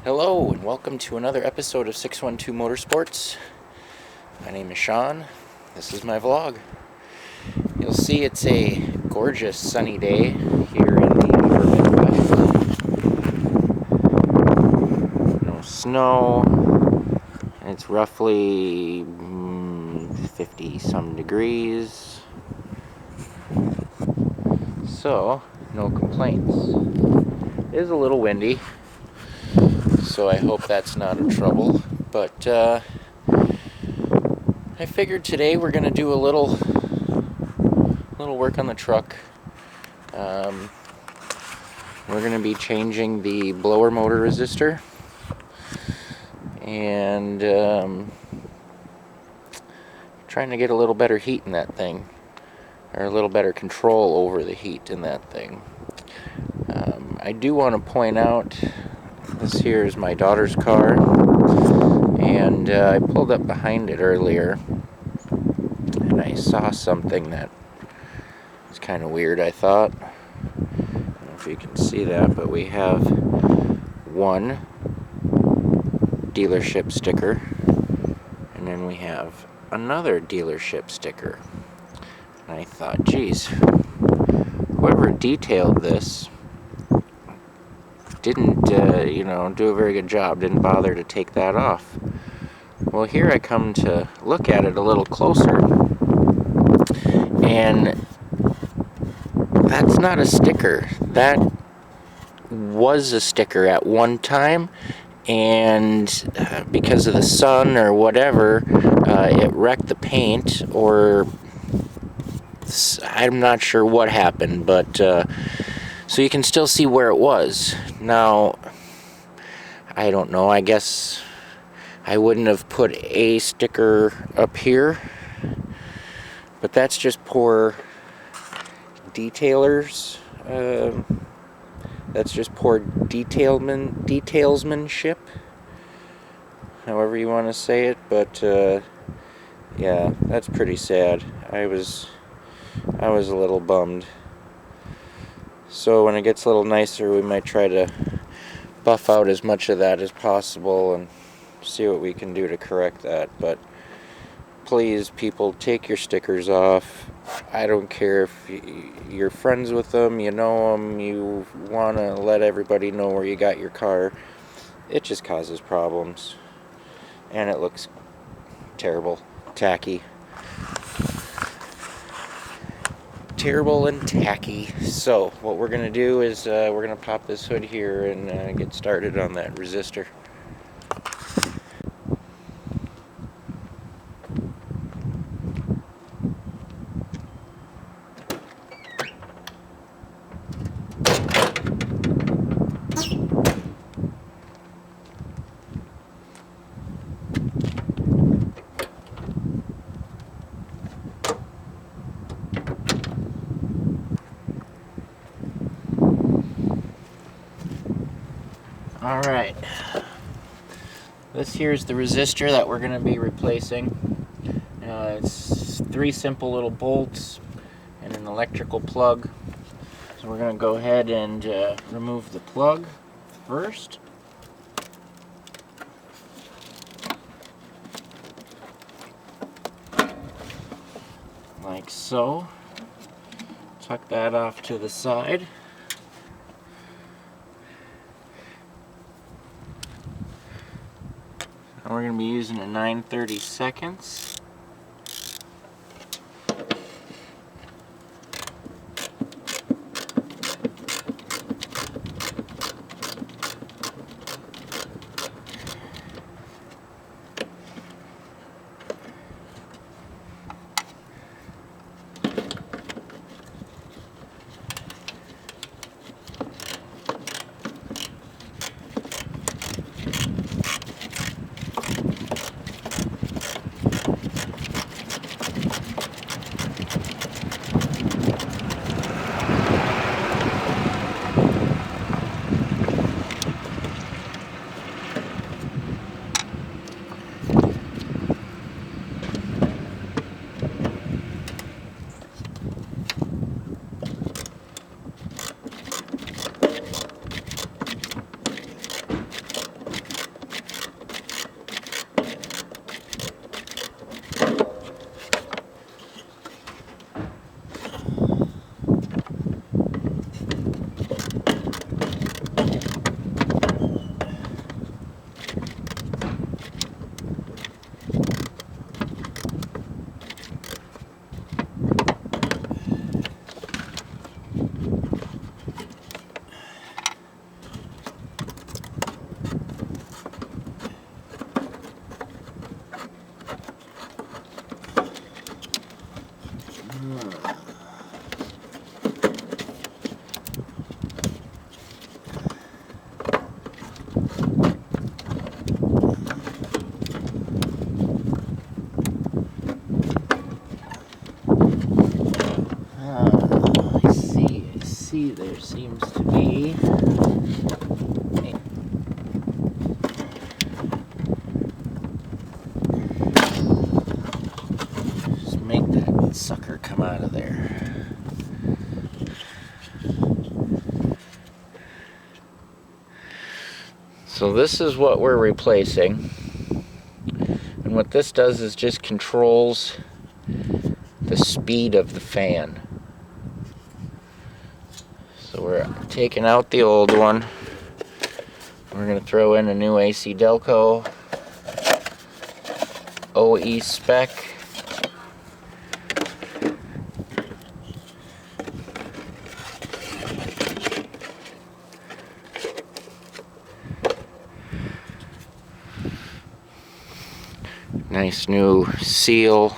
Hello and welcome to another episode of 612 Motorsports. My name is Sean. This is my vlog. You'll see it's a gorgeous sunny day here in the upper Midwest. No snow. It's roughly 50 some degrees. So, no complaints. It is a little windy, so I hope that's not a trouble. But I figured today we're going to do a little work on the truck. We're going to be changing the blower motor resistor and trying to get a little better heat in that thing, or a little better control over the heat in that thing. I do want to point out, this here is my daughter's car, and I pulled up behind it earlier and I saw something that was kind of weird, I thought. I don't know if you can see that, but we have one dealership sticker and then we have another dealership sticker. And I thought, geez, whoever detailed this didn't do a very good job, didn't bother to take that off. Well, here I come to look at it a little closer, and that's not a sticker. That was a sticker at one time, and because of the sun or whatever, it wrecked the paint, or I'm not sure what happened, but so you can still see where it was. Now, I don't know, I guess I wouldn't have put a sticker up here, but that's just poor detailers. That's just poor detailsmanship, however you want to say it. But yeah, that's pretty sad. I was a little bummed. So when it gets a little nicer, we might try to buff out as much of that as possible and see what we can do to correct that. But please, people, take your stickers off. I don't care if you're friends with them, you know them, you want to let everybody know where you got your car. It just causes problems, and it looks terrible, tacky. Terrible and tacky. So what we're going to do is we're going to pop this hood here and get started on that resistor. Alright, this here's the resistor that we're going to be replacing. It's 3 simple little bolts and an electrical plug. So we're going to go ahead and remove the plug first. Like so. Tuck that off to the side. And we're going to be using a 9/32. see, there seems to be just make that sucker come out of there. So this is what we're replacing, and what this does is just controls the speed of the fan. So we're taking out the old one. We're going to throw in a new AC Delco OE spec. Nice new seal.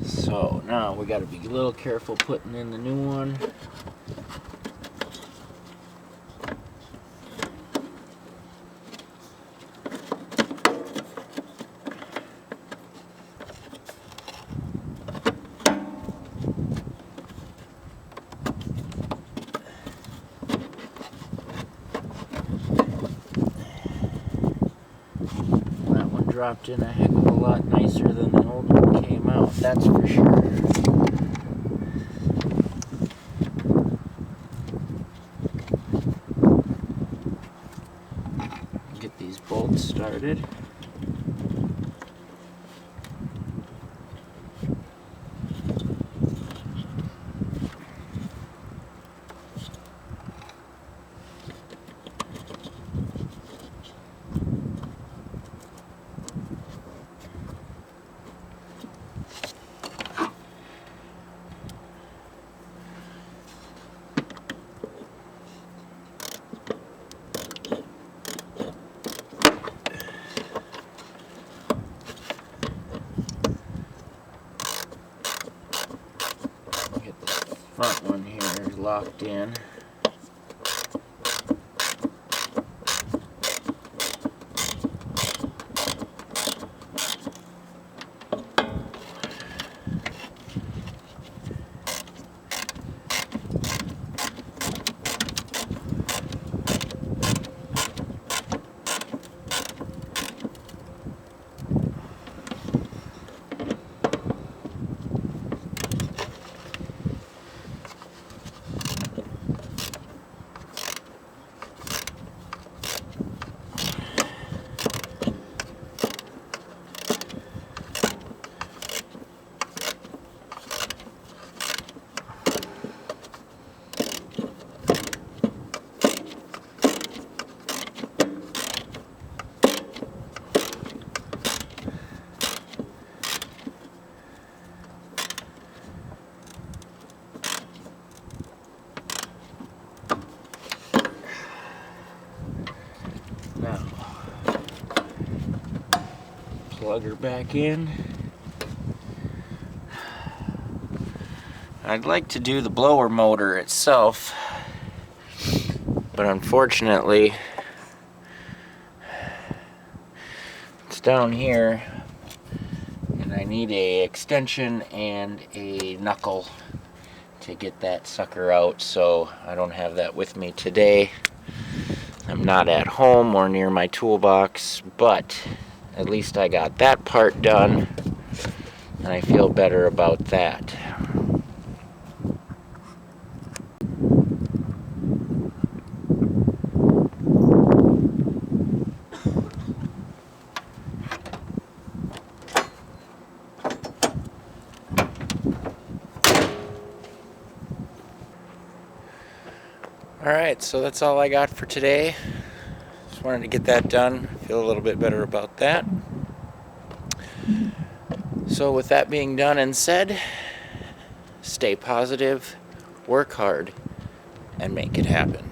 So now we got to be a little careful putting in the new one. Dropped in a heck of a lot nicer than the old one came out, that's for sure. Get these bolts started. Front one here is locked in. Now, plug her back in. I'd like to do the blower motor itself, but unfortunately it's down here and I need a extension and a knuckle to get that sucker out, so I don't have that with me today. I'm not at home or near my toolbox, but at least I got that part done and I feel better about that. Alright, so that's all I got for today. Just wanted to get that done. Feel a little bit better about that. So with that being done and said, stay positive, work hard, and make it happen.